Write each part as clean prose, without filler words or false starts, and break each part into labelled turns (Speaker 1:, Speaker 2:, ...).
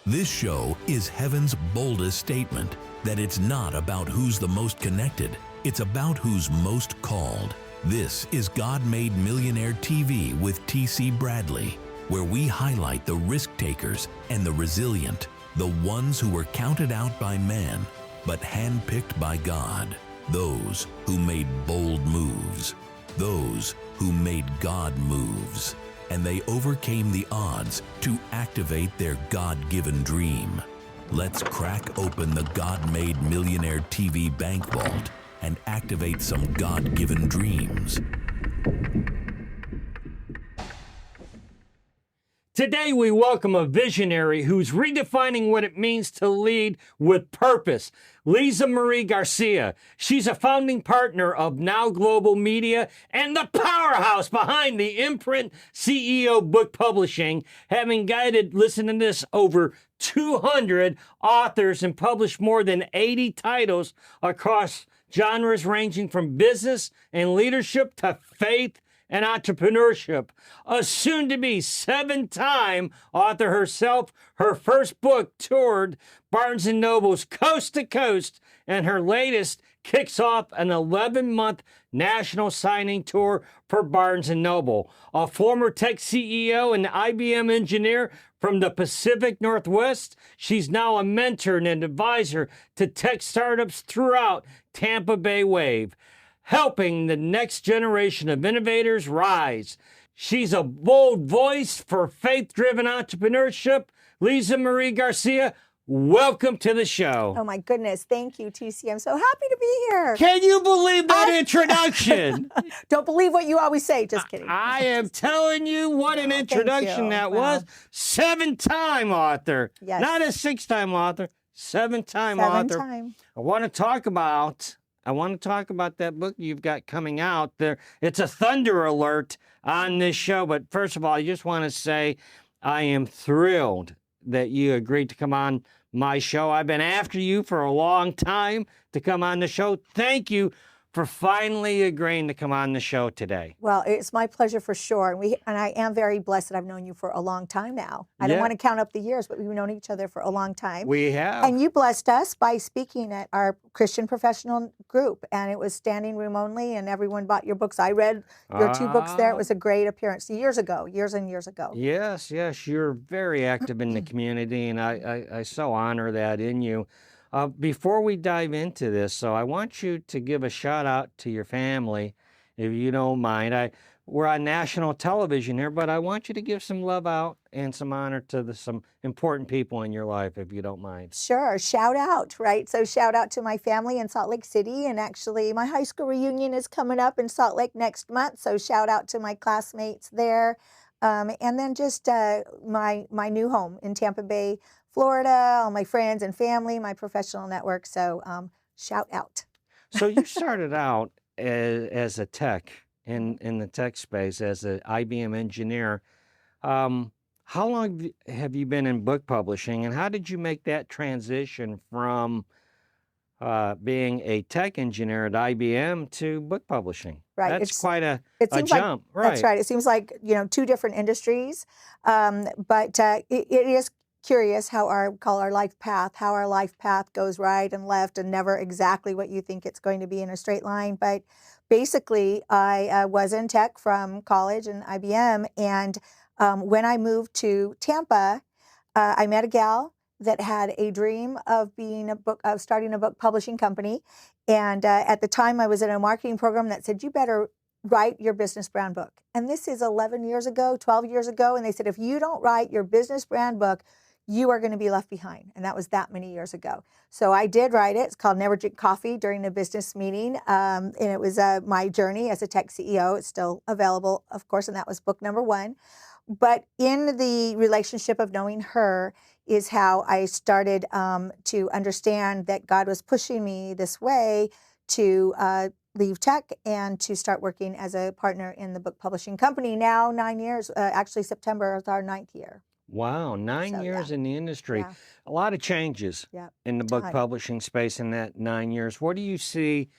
Speaker 1: This show is heaven's boldest statement that it's not about who's the most connected, it's about who's most called. This is God Made Millionaire TV with T.C. Bradley, where we highlight the risk takers and the resilient, the ones who were counted out by man, but handpicked by God, those who made bold moves, those who made God moves, and they overcame the odds to activate their God-given dream. Let's crack open the God Made Millionaire TV bank vault and activate some God-given dreams.
Speaker 2: Today, we welcome a visionary who's redefining what it means to lead with purpose. Liza Marie Garcia. She's a founding partner of Now Global Media and the powerhouse behind the Imprint CEO Book Publishing, having guided, listen to this, over 200 authors and published more than 80 titles across genres ranging from business and leadership to faith and entrepreneurship. A soon-to-be 7-time author herself, her first book toured Barnes & Noble's coast to coast, and her latest kicks off an 11-month national signing tour for Barnes & Noble. A former tech CEO and IBM engineer from the Pacific Northwest, she's now a mentor and an advisor to tech startups throughout Tampa Bay Wave, helping the next generation of innovators rise. She's a bold voice for faith-driven entrepreneurship. Liza Marie Garcia, welcome to the show.
Speaker 3: Oh my goodness, thank you, TC. I'm so happy to be here.
Speaker 2: Can you believe that introduction?
Speaker 3: Don't believe what you always say, just kidding.
Speaker 2: I am telling you what an introduction that was. 7-time author,
Speaker 3: Yes.
Speaker 2: not a 6-time author, 7-time author.
Speaker 3: 7-time.
Speaker 2: I want to talk about that book you've got coming out there. It's a thunder alert on this show, but first of all, I just want to say I am thrilled that you agreed to come on my show. I've been after you for a long time to come on the show. Thank you for finally agreeing to come on the show today.
Speaker 3: Well, it's my pleasure for sure. And I am very blessed that I've known you for a long time now. I don't want to count up the years, but we've known each other for a long time.
Speaker 2: We have.
Speaker 3: And you blessed us by speaking at our Christian professional group. And it was standing room only, and everyone bought your books. I read your 2 books there. It was a great appearance years and years ago.
Speaker 2: Yes, you're very active in the community, and I so honor that in you. Before we dive into this, so I want you to give a shout out to your family, if you don't mind. We're on national television here, but I want you to give some love out and some honor to some important people in your life, if you don't mind.
Speaker 3: Sure, shout out, right? So shout out to my family in Salt Lake City, and actually my high school reunion is coming up in Salt Lake next month, so shout out to my classmates there. And then just my new home in Tampa Bay, Florida, all my friends and family, my professional network. So shout out.
Speaker 2: So you started out as a tech in the tech space, as an IBM engineer. How long have you been in book publishing, and how did you make that transition from being a tech engineer at IBM to book publishing?
Speaker 3: Right.
Speaker 2: That's quite a
Speaker 3: seems
Speaker 2: jump.
Speaker 3: Like, That's right. It seems like, 2 different industries. But it is curious how our life path goes right and left and never exactly what you think it's going to be in a straight line. But basically, I was in tech from college and IBM. And when I moved to Tampa, I met a gal that had a dream of starting a book publishing company. And at the time, I was in a marketing program that said, you better write your business brand book. And this is 11 years ago, 12 years ago. And they said, if you don't write your business brand book, you are going to be left behind. And that was that many years ago. So I did write it. It's called Never Drink Coffee During a Business Meeting. And it was my journey as a tech CEO. It's still available, of course, and that was book number 1. But in the relationship of knowing her is how I started to understand that God was pushing me this way to leave tech and to start working as a partner in the book publishing company. Now 9 years, actually September is our 9th year.
Speaker 2: Wow, 9 years in the industry.
Speaker 3: Yeah.
Speaker 2: A lot of changes in the book publishing space in that 9 years. What do you see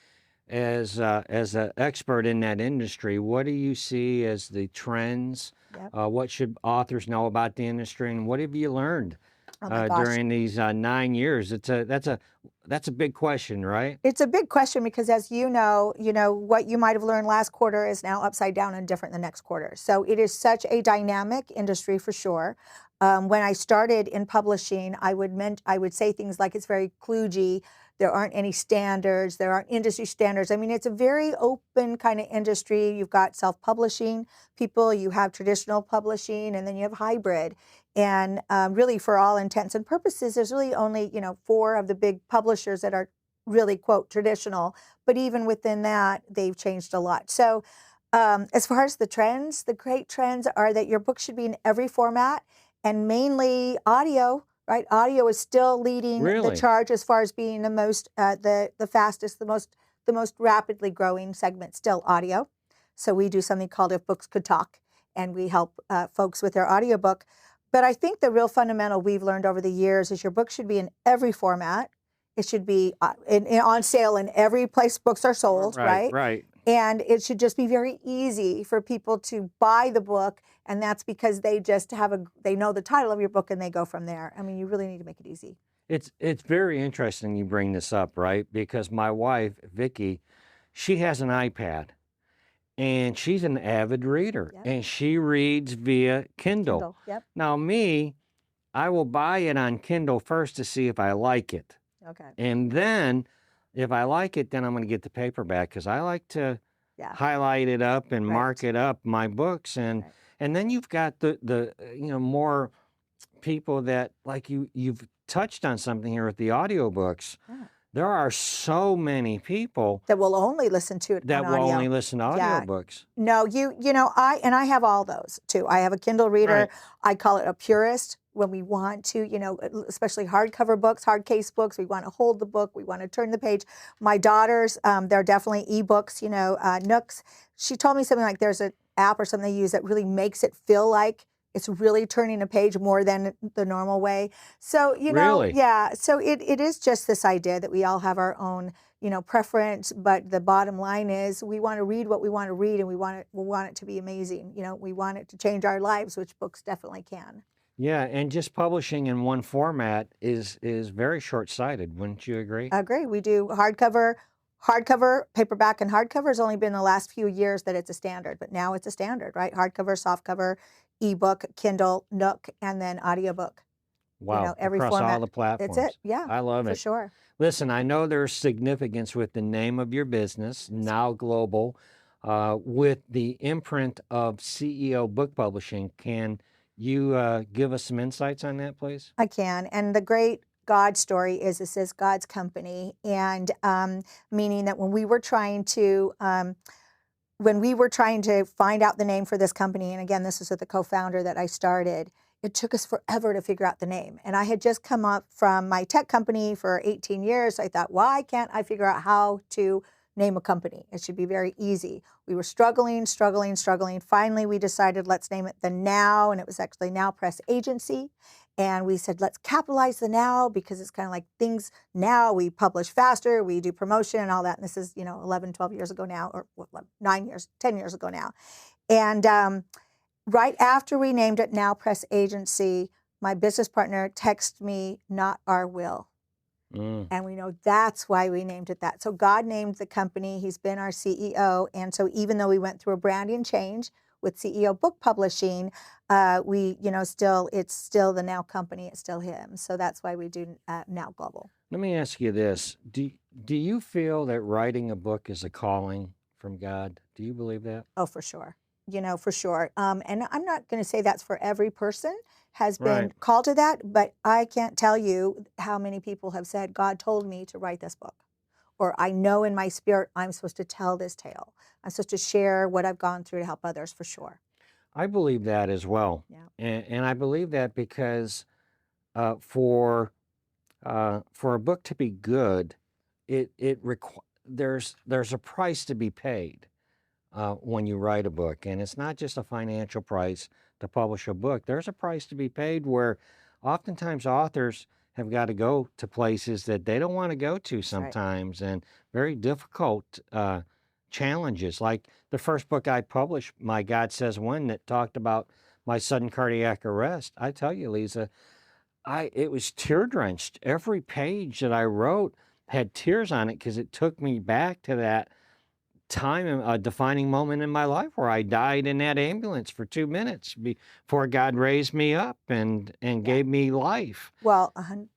Speaker 2: as an expert in that industry? What do you see as the trends? What should authors know about the industry, and what have you learned
Speaker 3: Oh my gosh.
Speaker 2: during these 9 years? That's a big question, right?
Speaker 3: It's a big question because, as you know what you might have learned last quarter is now upside down and different the next quarter. So it is such a dynamic industry for sure. When I started in publishing, I would say things like it's very kludgy. There aren't any standards. There aren't industry standards. I mean, it's a very open kind of industry. You've got self-publishing people, you have traditional publishing, and then you have hybrid. And really, for all intents and purposes, there's really only, four of the big publishers that are really, quote, traditional. But even within that, they've changed a lot. So as far as the trends, the great trends are that your book should be in every format and mainly audio, right? Audio is still leading the
Speaker 2: Really?
Speaker 3: charge as far as being the most, the fastest, the most rapidly growing segment, still audio. So we do something called If Books Could Talk, and we help folks with their audiobook. But I think the real fundamental we've learned over the years is your book should be in every format. It should be on sale in every place books are sold, right?
Speaker 2: Right.
Speaker 3: And it should just be very easy for people to buy the book, and that's because they just they know the title of your book and they go from there. I mean, you really need to make it easy.
Speaker 2: It's very interesting you bring this up, right? Because my wife, Vicky, she has an iPad. And she's an avid reader,
Speaker 3: Yep.
Speaker 2: and she reads via Kindle.
Speaker 3: Kindle, yep.
Speaker 2: Now, me, I will buy it on Kindle first to see if I like it.
Speaker 3: Okay.
Speaker 2: And then, if I like it, then I'm going to get the paperback because I like to
Speaker 3: Yeah.
Speaker 2: highlight it up and
Speaker 3: Right.
Speaker 2: mark it up, my books. And
Speaker 3: Right.
Speaker 2: and then you've got the more people that, like you've touched on something here with the audiobooks.
Speaker 3: Yeah.
Speaker 2: There are so many people
Speaker 3: That will only listen to it
Speaker 2: that
Speaker 3: on
Speaker 2: will
Speaker 3: audio.
Speaker 2: only listen to
Speaker 3: Yeah.
Speaker 2: audiobooks.
Speaker 3: No, I have all those too. I have a Kindle reader.
Speaker 2: Right.
Speaker 3: I call it a purist when we want to, especially hardcover books, hard case books. We want to hold the book. We want to turn the page. My daughters, they're definitely ebooks, Nooks. She told me something like there's an app or something they use that really makes it feel like it's really turning a page more than the normal way. So,
Speaker 2: Really?
Speaker 3: yeah. So it is just this idea that we all have our own, preference. But the bottom line is we want to read what we want to read, and we want it to be amazing. We want it to change our lives, which books definitely can.
Speaker 2: Yeah, and just publishing in one format is very short-sighted, wouldn't you agree?
Speaker 3: I agree. We do hardcover, paperback, and hardcover has only been the last few years that it's a standard, but now it's a standard, right? Hardcover, softcover, ebook, Kindle, Nook, and then audiobook.
Speaker 2: Wow,
Speaker 3: Every
Speaker 2: across
Speaker 3: format.
Speaker 2: all the platforms.
Speaker 3: It's it. Yeah,
Speaker 2: I love
Speaker 3: for
Speaker 2: it.
Speaker 3: sure.
Speaker 2: Listen, I know there's significance with the name of your business, Now Global, with the imprint of CEO Book Publishing. Can you give us some insights on that, please?
Speaker 3: I can. And the great God story is this is God's company, and meaning that when we were trying to find out the name for this company, and again, this was with the co-founder that I started, it took us forever to figure out the name. And I had just come up from my tech company for 18 years. So I thought, why can't I figure out how to name a company? It should be very easy. We were struggling. Finally, we decided, let's name it the Now, and it was actually Now Press Agency. And we said, let's capitalize the Now because it's kind of like things now. We publish faster, we do promotion and all that. And this is, 11, 12 years ago now, or 9 years, 10 years ago now. And right after we named it Now Press Agency, my business partner texted me, not our will. And we know that's why we named it that. So God named the company. He's been our CEO. And so even though we went through a branding change with CEO Book Publishing, it's still the Now company. It's still him. So that's why we do Now Global.
Speaker 2: Let me ask you this. Do you feel that writing a book is a calling from God? Do you believe that?
Speaker 3: Oh, for sure. For sure. And I'm not going to say that's for every person has been
Speaker 2: Right.
Speaker 3: called to that, but I can't tell you how many people have said, God told me to write this book. Or I know in my spirit I'm supposed to tell this tale. I'm supposed to share what I've gone through to help others, for sure.
Speaker 2: I believe that as well.
Speaker 3: Yeah.
Speaker 2: And I believe that because for a book to be good, there's a price to be paid when you write a book, and it's not just a financial price to publish a book. There's a price to be paid where oftentimes authors have got to go to places that they don't want to go to sometimes, and very difficult challenges. Like the first book I published, My God Says When, that talked about my sudden cardiac arrest. I tell you, Liza, It was tear drenched. Every page that I wrote had tears on it because it took me back to that time, a defining moment in my life where I died in that ambulance for 2 minutes before God raised me up and
Speaker 3: Yeah.
Speaker 2: gave me life.
Speaker 3: Well,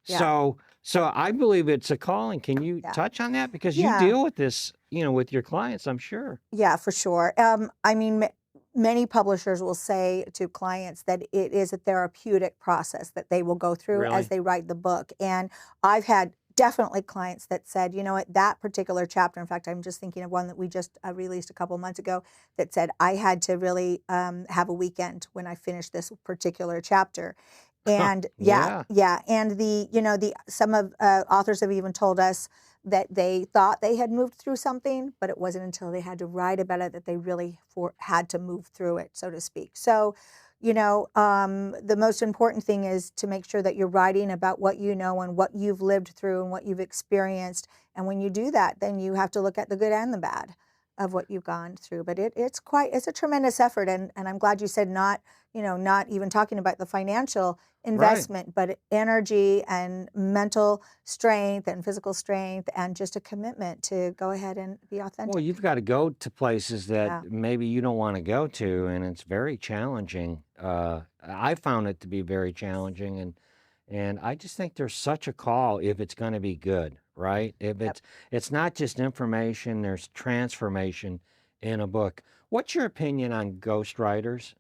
Speaker 3: yeah.
Speaker 2: So I believe it's a calling. Can you
Speaker 3: Yeah.
Speaker 2: touch on that? Because you
Speaker 3: Yeah.
Speaker 2: deal with this, with your clients, I'm sure.
Speaker 3: Yeah, for sure. I mean, many publishers will say to clients that it is a therapeutic process that they will go through as
Speaker 2: Really?
Speaker 3: they write the book. And I've had definitely clients that said, you know what, that particular chapter, in fact, I'm just thinking of one that we just released a couple months ago that said, I had to really have a weekend when I finished this particular chapter. And yeah,
Speaker 2: Yeah.
Speaker 3: yeah. And some of authors have even told us that they thought they had moved through something, but it wasn't until they had to write about it that they really had to move through it, so to speak. So, the most important thing is to make sure that you're writing about what you know and what you've lived through and what you've experienced. And when you do that, then you have to look at the good and the bad of what you've gone through. But it's a tremendous effort. And I'm glad you said not even talking about the financial
Speaker 2: Right.
Speaker 3: investment, but energy and mental strength and physical strength and just a commitment to go ahead and be
Speaker 2: Well,
Speaker 3: authentic.
Speaker 2: you've got to go to places that
Speaker 3: Yeah.
Speaker 2: maybe you don't want to go to, and it's very challenging. I found it to be very challenging, and I just think there's such a call if it's going to be good, right? If
Speaker 3: Yep.
Speaker 2: it's not just information, there's transformation in a book. What's your opinion on ghostwriters?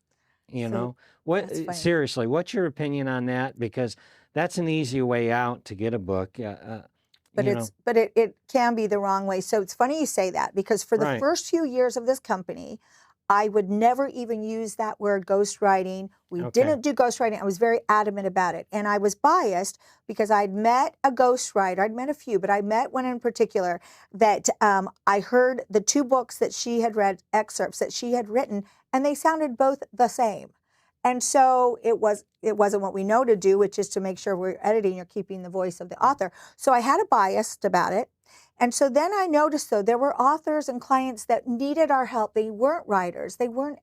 Speaker 2: You
Speaker 3: So
Speaker 2: know, what
Speaker 3: that's funny.
Speaker 2: seriously, what's your opinion on that? Because that's an easy way out to get a book.
Speaker 3: But
Speaker 2: You know,
Speaker 3: it can be the wrong way. So it's funny you say that because for the
Speaker 2: right?
Speaker 3: first few years of this company, I would never even use that word ghostwriting. We
Speaker 2: Okay,
Speaker 3: didn't do ghostwriting. I was very adamant about it. And I was biased because I'd met a ghostwriter. I'd met a few, but I met one in particular that I heard the two books that she had read, excerpts that she had written, and they sounded both the same. And so it wasn't what we know to do, which is to make sure we're editing or keeping the voice of the author. So I had a bias about it. And so then I noticed though there were authors and clients that needed our help. They weren't writers, they weren't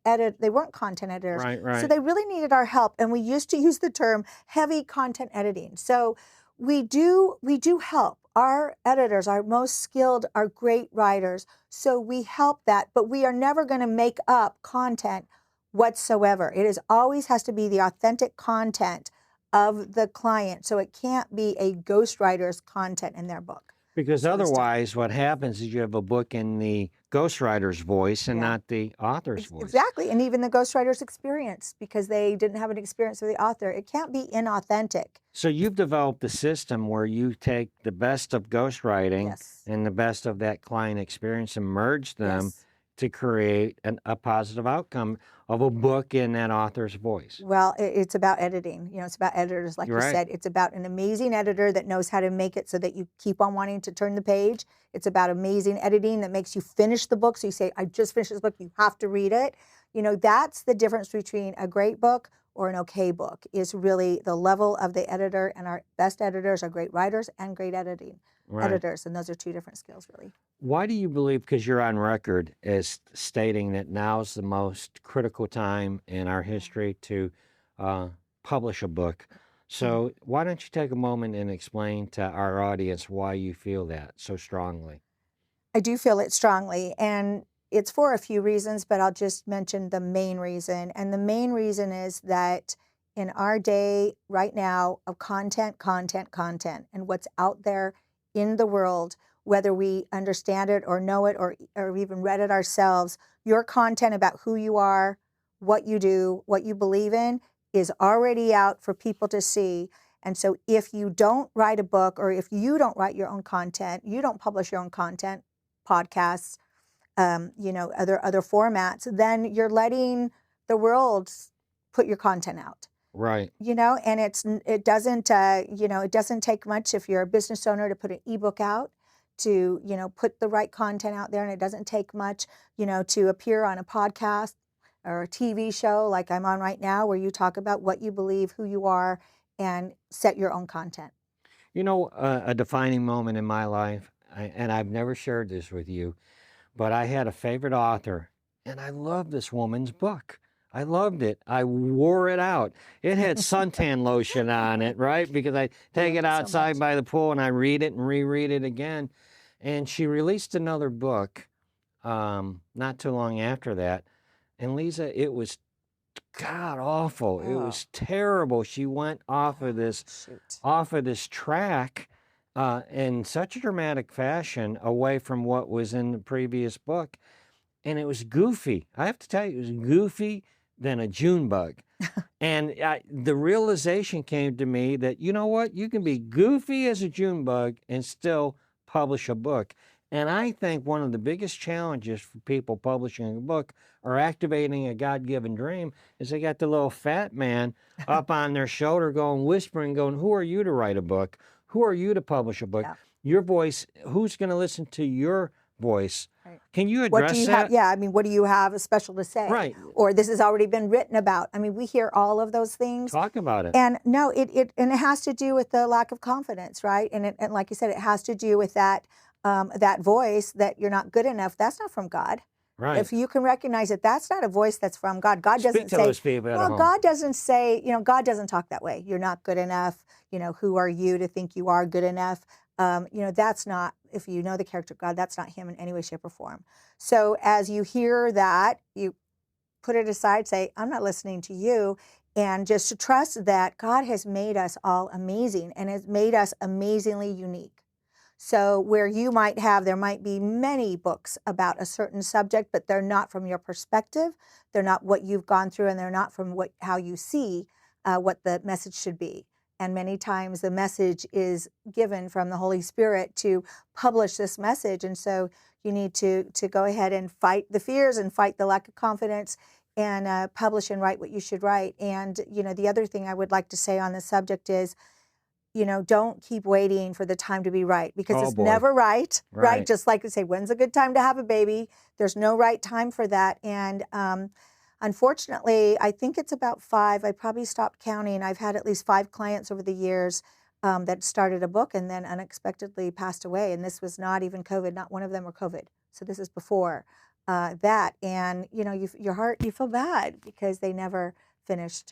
Speaker 3: content editors.
Speaker 2: right,
Speaker 3: So
Speaker 2: right.
Speaker 3: they really needed our help. And we used to use the term heavy content editing. So we do help. Our editors, our most skilled, are great writers. So we help that, but we are never going to make up content whatsoever. It is always has to be the authentic content of the client. So it can't be a ghostwriter's content in their book,
Speaker 2: Because
Speaker 3: so to speak.
Speaker 2: otherwise, what happens is you have a book in the ghostwriter's voice and
Speaker 3: Yeah,
Speaker 2: not the author's voice.
Speaker 3: exactly. And even the ghostwriter's experience, because they didn't have an experience with the author. It can't be inauthentic.
Speaker 2: So you've developed a system where you take the best of ghostwriting
Speaker 3: Yes.
Speaker 2: and the best of that client experience and merge them
Speaker 3: Yes.
Speaker 2: to create a positive outcome of a book in that author's voice.
Speaker 3: Well, it's about editing. It's about editors, like
Speaker 2: You're
Speaker 3: you
Speaker 2: right.
Speaker 3: said. It's about an amazing editor that knows how to make it so that you keep on wanting to turn the page. It's about amazing editing that makes you finish the book. So you say, I just finished this book. You have to read it. That's the difference between a great book or an okay book, is really the level of the editor. And our best editors are great writers and great
Speaker 2: Right.
Speaker 3: editors. And those are two different skills, really.
Speaker 2: Why do you believe, because you're on record as stating that now's the most critical time in our
Speaker 3: Yeah.
Speaker 2: history to publish a book?
Speaker 3: Mhm.
Speaker 2: So why don't you take a moment and explain to our audience why you feel that so strongly?
Speaker 3: I do feel it strongly, and it's for a few reasons, but I'll just mention the main reason. And the main reason is that in our day right now of content, and what's out there in the world, whether we understand it or know it or even read it ourselves, your content about who you are, what you do, what you believe in is already out for people to see. And so if you don't write a book or if you don't write your own content, you don't publish your own content, podcasts, other formats, then you're letting the world put your content out.
Speaker 2: Right.
Speaker 3: And it doesn't take much if you're a business owner to put an ebook out, to put the right content out there, and it doesn't take much to appear on a podcast or a TV show like I'm on right now, where you talk about what you believe, who you are, and set your own content.
Speaker 2: A defining moment in my life, and I've never shared this with you, but I had a favorite author, and I love this woman's book. I loved it. I wore it out. It had suntan lotion on it, right? Because I take it
Speaker 3: so
Speaker 2: outside
Speaker 3: much.
Speaker 2: by the pool and I read it and reread it again. And she released another book not too long after that. And Lisa, it was god awful. It
Speaker 3: Oh,
Speaker 2: was terrible. She went
Speaker 3: shoot.
Speaker 2: off of this track in such a dramatic fashion away from what was in the previous book. And it was goofy. I have to tell you, it was goofy than a June bug. And the realization came to me that, you know what? You can be goofy as a June bug and still publish a book. And I think one of the biggest challenges for people publishing a book or activating a God-given dream is they got the little fat man up on their shoulder going, whispering, going, who are you to write a book? Who are you to publish a book?
Speaker 3: Yeah.
Speaker 2: Your voice, who's going to listen to your voice?
Speaker 3: Right.
Speaker 2: Can you
Speaker 3: What do
Speaker 2: address
Speaker 3: you
Speaker 2: that?
Speaker 3: have? Yeah, I mean, what do you have special to say?
Speaker 2: Right.
Speaker 3: Or this has already been written about. I mean, we hear all of those things.
Speaker 2: Talk about it.
Speaker 3: And no, it has to do with the lack of confidence, right? And like you said, it has to do with that that voice that you're not good enough. That's not from God.
Speaker 2: Right.
Speaker 3: If you can recognize that that's not a voice that's from God. God
Speaker 2: Speak
Speaker 3: doesn't
Speaker 2: to
Speaker 3: say,
Speaker 2: those people at
Speaker 3: well,
Speaker 2: home.
Speaker 3: God doesn't say, God doesn't talk that way. You're not good enough. Who are you to think you are good enough? That's not, if you know the character of God, that's not him in any way, shape, or form. So as you hear that, you put it aside, say, I'm not listening to you. And just to trust that God has made us all amazing and has made us amazingly unique. So where there might be many books about a certain subject, but they're not from your perspective. They're not what you've gone through, and they're not from how you see what the message should be. And many times the message is given from the Holy Spirit to publish this message. And so you need to go ahead and fight the fears and fight the lack of confidence and publish and write what you should write. And, the other thing I would like to say on this subject is, don't keep waiting for the time to be right, because it's never right, right? Just like you say, when's a good time to have a baby? There's no right time for that. And unfortunately, I think it's about 5. I probably stopped counting. I've had at least 5 clients over the years that started a book and then unexpectedly passed away. And this was not even COVID. Not one of them were COVID. So this is before that. And, your heart, you feel bad because they never finished,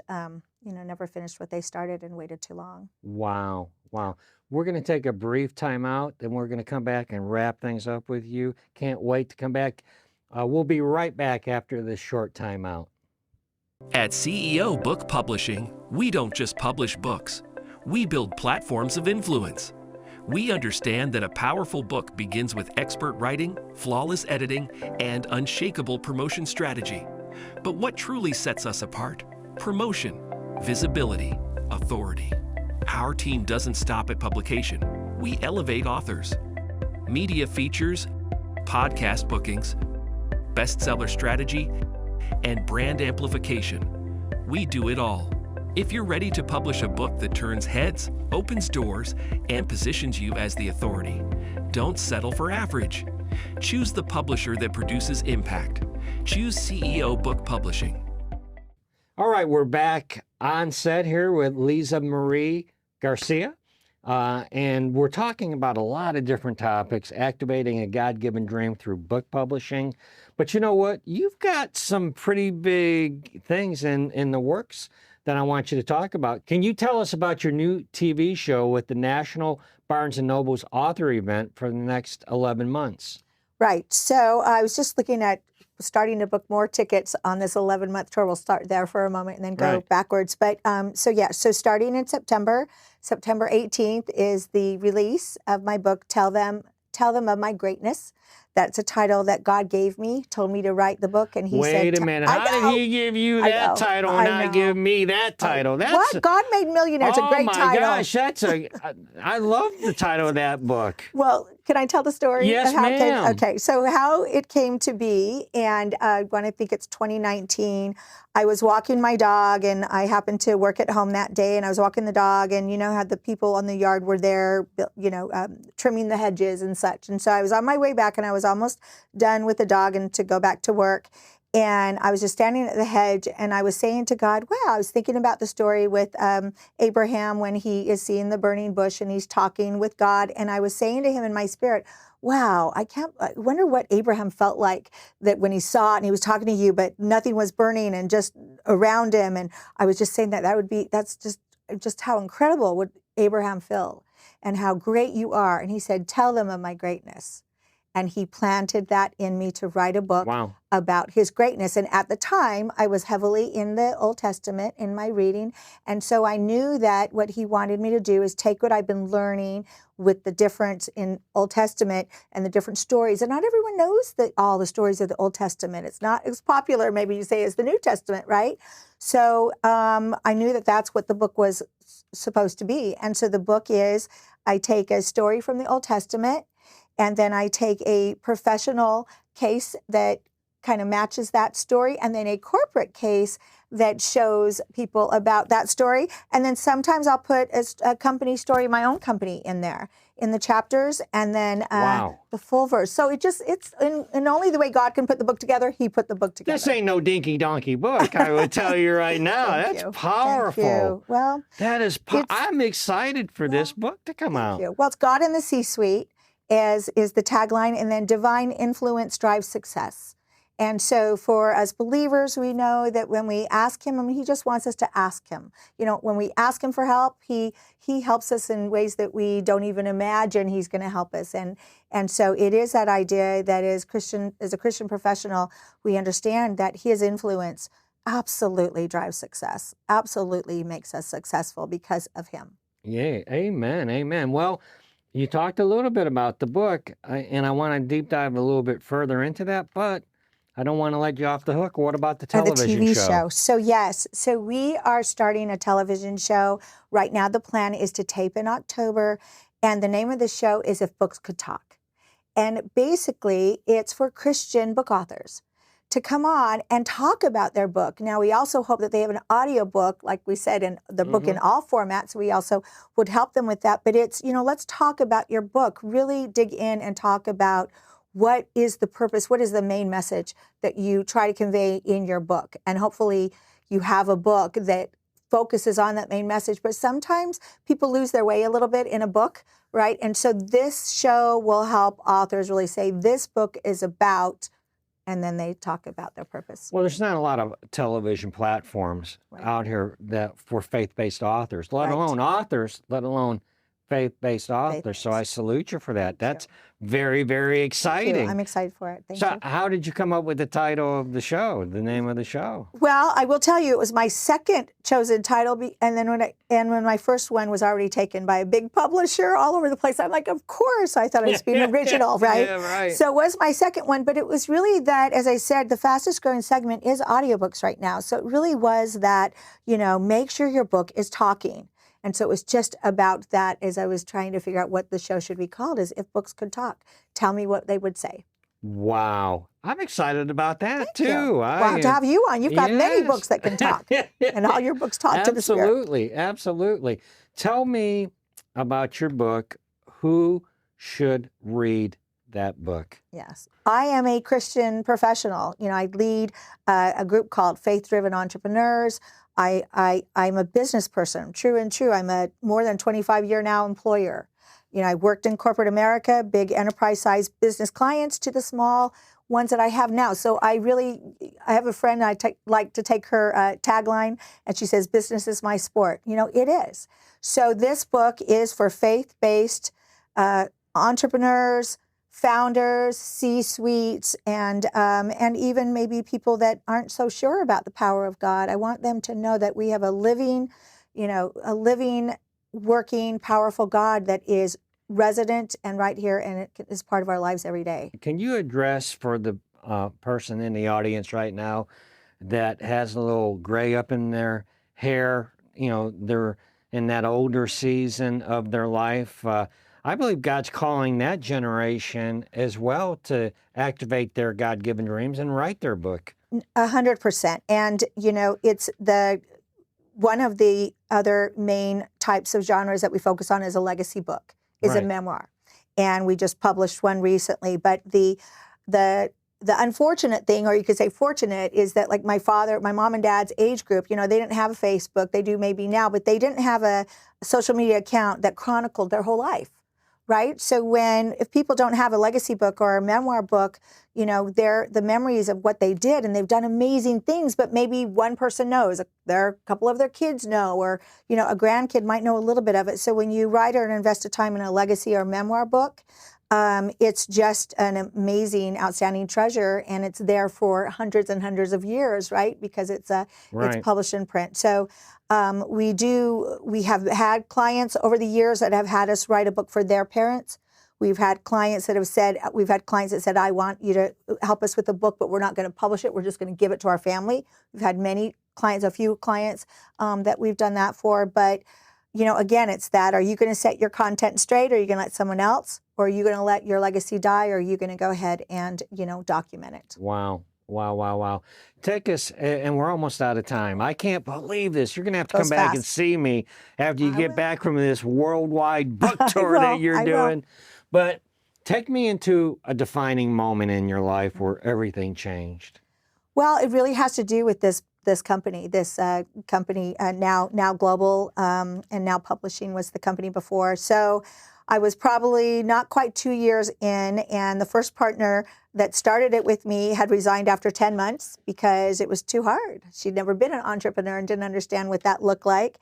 Speaker 3: never finished what they started and waited too long.
Speaker 2: Wow. We're going to take a brief time out, then we're going to come back and wrap things up with you. Can't wait to come back. We'll be right back after this short time out.
Speaker 4: At CEO Book Publishing, we don't just publish books. We build platforms of influence. We understand that a powerful book begins with expert writing, flawless editing, and unshakable promotion strategy. But what truly sets us apart? Promotion, visibility, authority. Our team doesn't stop at publication. We elevate authors. Media features, podcast bookings, bestseller strategy, and brand amplification. We do it all. If you're ready to publish a book that turns heads, opens doors, and positions you as the authority, don't settle for average. Choose the publisher that produces impact. Choose CEO Book Publishing.
Speaker 2: All right, we're back on set here with Liza Marie Garcia. And we're talking about a lot of different topics, activating a God-given dream through book publishing. But you know what? You've got some pretty big things in the works that I want you to talk about. Can you tell us about your new TV show with the National Barnes & Noble's author event for the next 11 months?
Speaker 3: Right. So I was just looking at starting to book more tickets on this 11-month tour. We'll start there for a moment and then go backwards. But so starting in September 18th is the release of my book, Tell Them of My Greatness. That's a title that God gave me, told me to write the book, and he said,
Speaker 2: wait a minute, how did he give you that title and not give me that title? That's
Speaker 3: what? God Made Millionaire. It's a great title.
Speaker 2: Oh my gosh, I love the title of that book.
Speaker 3: Well, can I tell the story?
Speaker 2: Yes, ma'am.
Speaker 3: Okay, so how it came to be, and when I think it's 2019, I was walking my dog, and I happened to work at home that day, and I was walking the dog, and how the people on the yard were there, trimming the hedges and such. And so I was on my way back, and I was almost done with the dog and to go back to work. And I was just standing at the hedge, and I was saying to God, wow, I was thinking about the story with Abraham when he is seeing the burning bush and he's talking with God. And I was saying to him in my spirit, wow, I wonder what Abraham felt like that when he saw it and he was talking to you, but nothing was burning and just around him. And I was just saying that's just how incredible would Abraham feel and how great you are. And he said, tell them of my greatness. And he planted that in me to write a book
Speaker 2: Wow.
Speaker 3: about his greatness. And at the time, I was heavily in the Old Testament in my reading. And so I knew that what he wanted me to do is take what I've been learning with the difference in Old Testament and the different stories. And not everyone knows all the stories of the Old Testament. It's not as popular, maybe you say, as the New Testament, right? So I knew that that's what the book was supposed to be. And so the book is, I take a story from the Old Testament, and then I take a professional case that kind of matches that story, and then a corporate case that shows people about that story. And then sometimes I'll put a company story, my own company, in there in the chapters, and then
Speaker 2: Wow.
Speaker 3: the full verse. So it's in only the way God can put the book together, he put the book together.
Speaker 2: This ain't no dinky donkey book, I would tell you right now.
Speaker 3: Thank
Speaker 2: That's
Speaker 3: you.
Speaker 2: powerful.
Speaker 3: Thank you. Well,
Speaker 2: That is, I'm excited for this book to come out.
Speaker 3: well, it's God in the C-suite is the tagline, and then divine influence drives success. And so for us believers, we know that when we ask him, I mean, he just wants us to ask him. You know, when we ask him for help, he helps us in ways that we don't even imagine he's going to help us. And so it is that idea that as a Christian professional, we understand that his influence absolutely drives success, absolutely makes us successful because of him.
Speaker 2: Yeah, amen, amen. Well, you talked a little bit about the book, and I want to deep dive a little bit further into that, but I don't want to let you off the hook. What about the television
Speaker 3: the TV
Speaker 2: show?
Speaker 3: show. So yes, so we are starting a television show. Right now the plan is to tape in October, and the name of the show is If Books Could Talk. And basically it's for Christian book authors to come on and talk about their book. Now, we also hope that they have an audio book, like we said, in the book in all formats. We also would help them with that. But it's, let's talk about your book. Really dig in and talk about what is the purpose, what is the main message that you try to convey in your book. And hopefully you have a book that focuses on that main message. But sometimes people lose their way a little bit in a book, right? And so this show will help authors really say, this book is about, and then they talk about their purpose.
Speaker 2: Well, there's not a lot of television platforms out here that for faith-based authors, let alone authors, let alone faith-based authors. So I salute you for that. That's very, very exciting.
Speaker 3: Thank you. I'm excited for it. Thank you.
Speaker 2: How did you come up with the title of the show, the name of the show?
Speaker 3: Well, I will tell you, it was my second chosen title, and then when my first one was already taken by a big publisher all over the place, I'm like, of course, I thought I was being original, right?
Speaker 2: Yeah, right.
Speaker 3: So it was my second one, but it was really that, as I said, the fastest growing segment is audiobooks right now. So it really was that, make sure your book is talking. And so it was just about that as I was trying to figure out what the show should be called, is If Books Could Talk. Tell me what they would say.
Speaker 2: Wow. I'm excited about that,
Speaker 3: Thank
Speaker 2: too.
Speaker 3: you. Well, to have you on, you've got many books that can talk. And all your books talk to the Spirit.
Speaker 2: Absolutely. Absolutely. Tell me about your book. Who should read that book?
Speaker 3: Yes. I am a Christian professional. I lead a group called Faith Driven Entrepreneurs. I'm a business person, true and true. I'm a more than 25-year now employer. I worked in corporate America, big enterprise-sized business clients to the small ones that I have now. So I have a friend, I like to take her tagline, and she says, business is my sport. It is. So this book is for faith-based entrepreneurs, founders, C-suites, and even maybe people that aren't so sure about the power of God. I want them to know that we have a living, working, powerful God that is resident and right here, and it is part of our lives every day.
Speaker 2: Can you address for the person in the audience right now that has a little gray up in their hair, they're in that older season of their life? I believe God's calling that generation as well to activate their God-given dreams and write their book.
Speaker 3: 100%. And, it's one of the other main types of genres that we focus on is a legacy book, is a memoir. And we just published one recently. But the the unfortunate thing, or you could say fortunate, is that like my mom and dad's age group, they didn't have a Facebook. They do maybe now, but they didn't have a social media account that chronicled their whole life, right? So if people don't have a legacy book or a memoir book, they're the memories of what they did, and they've done amazing things, but maybe one person knows, a couple of their kids know, or, a grandkid might know a little bit of it. So when you write or invest a time in a legacy or memoir book, it's just an amazing, outstanding treasure, and it's there for hundreds and hundreds of years, right? Because it's published in print. So we have had clients over the years that have had us write a book for their parents. We've had clients that said, I want you to help us with a book, but we're not going to publish it. We're just going to give it to our family. We've had a few clients that we've done that for. But, again, it's that, are you going to set your content straight, or are you going to let someone else? Or are you going to let your legacy die, or are you going to go ahead and, document it?
Speaker 2: Wow. Wow. Take us, and we're almost out of time. I can't believe this. You're going to have to come back and see me after you get back from this worldwide book tour that you're doing. But take me into a defining moment in your life where everything changed.
Speaker 3: Well, it really has to do with this company. This company, now Global, and Now Publishing was the company before. So I was probably not quite 2 years in, and the first partner that started it with me had resigned after 10 months because it was too hard. She'd never been an entrepreneur and didn't understand what that looked like.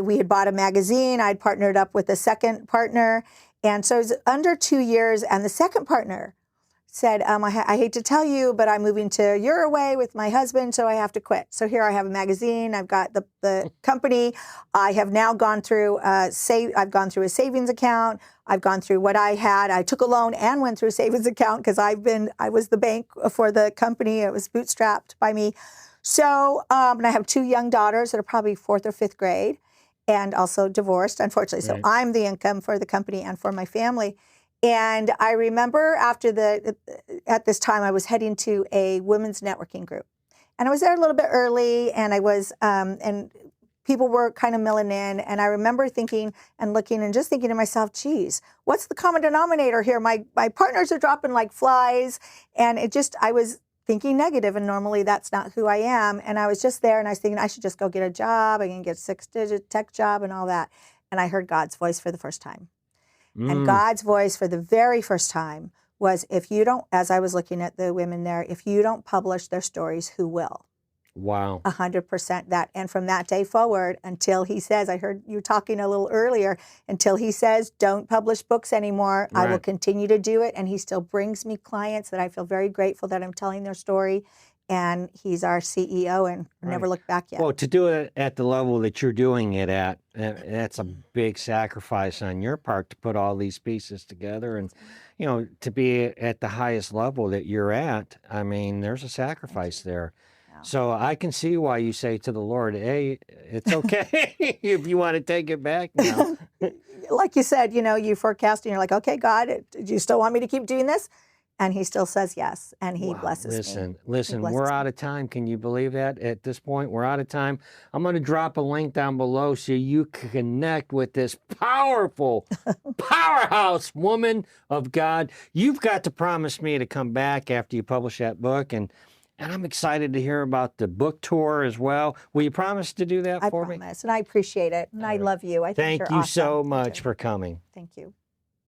Speaker 3: We had bought a magazine. I'd partnered up with a second partner. And so it was under 2 years, and the second partner said, I hate to tell you, but I'm moving to Uruguay with my husband, so I have to quit. So here I have a magazine, I've got the company, I have now gone through I've gone through a savings account, I've gone through what I had. I took a loan and went through a savings account because I was the bank for the company. It was bootstrapped by me. So, and I have 2 young daughters that are probably 4th or 5th grade, and also divorced, unfortunately. So I'm the income for the company and for my family. And I remember at this time, I was heading to a women's networking group. And I was there a little bit early, and and people were kind of milling in. And I remember thinking and looking and just thinking to myself, geez, what's the common denominator here? My partners are dropping like flies. And I was thinking negative, and normally that's not who I am. And I was just there, and I was thinking I should just go get a job. I can get a 6-digit tech job and all that. And I heard God's voice for the first time. And God's voice for the very first time was, if you don't, as I was looking at the women there, if you don't publish their stories, who will?
Speaker 2: Wow.
Speaker 3: 100% that. And from that day forward, until he says, I heard you talking a little earlier, until he says, don't publish books anymore, I will continue to do it. And he still brings me clients that I feel very grateful that I'm telling their story. And he's our CEO, and never looked back yet.
Speaker 2: Well, to do it at the level that you're doing it at, that's a big sacrifice on your part to put all these pieces together. And, to be at the highest level that you're at, I mean, there's a sacrifice there. Yeah. So I can see why you say to the Lord, hey, it's okay if you want to take it back now.
Speaker 3: Like you said, you forecast and you're like, okay, God, do you still want me to keep doing this? And he still says yes, and he blesses me.
Speaker 2: Listen, we're out of time. Can you believe that? At this point, we're out of time. I'm going to drop a link down below so you can connect with this powerful, powerhouse woman of God. You've got to promise me to come back after you publish that book, and I'm excited to hear about the book tour as well. Will you promise to do that for me?
Speaker 3: I promise, and I appreciate it, and I love you. I think
Speaker 2: Thank
Speaker 3: you're
Speaker 2: you
Speaker 3: awesome.
Speaker 2: so much for coming.
Speaker 3: Thank you.